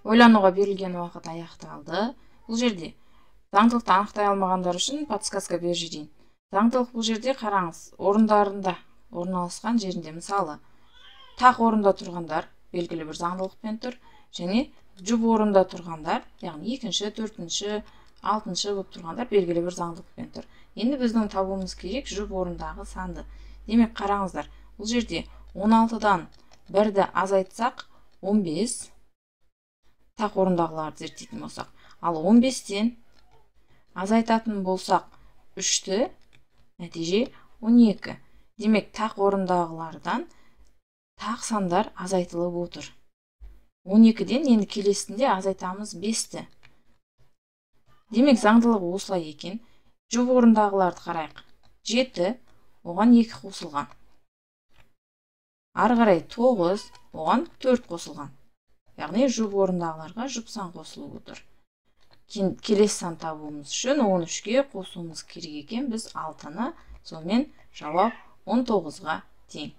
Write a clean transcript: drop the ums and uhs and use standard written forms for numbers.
Ойлануға берілген уақыт аяқталды. Бұл жерде заңдылықты анықтай алмағандар үшін подсказка беріп жіберейін. Заңдылық бұл жерде қараңыз, орындарында орналасқан жерінде, мысалы, тақ орында тұрғандар белгілі бір заңдылықпен тұр, және жұп орында тұрғандар, яғни екінші, төртінші, алтыншы болып тұрғандар белгілі бір заңдылықпен тұр. Енді біздің табуымыз керек жұп орындағы санды. Демек, қараңыздар, бұл жерде 16-дан 1-ді азайтсақ 15, тақ орындағыларды зерттейтін болсақ. Ал 15-тен азайтатын болсақ 3-ті, нәтиже 12. Демек, тақ орындағылардан тақ сандар азайтылып отыр. 12-ден енді келесінде азайтамыз 5-ті. Демек, заңдылығы осылай екен. Жұп орындағыларды қарайық. 7, оған 2 қосылған. Ары қарай 9, оған 4 қосылған. Яғни жұп орындағыларға жұп сан қосылып отыр. Келесі сан табуымыз үшін 13-ге қосуымыз керек екен. Біз 6-ны, сонымен жауап 19-ға тең.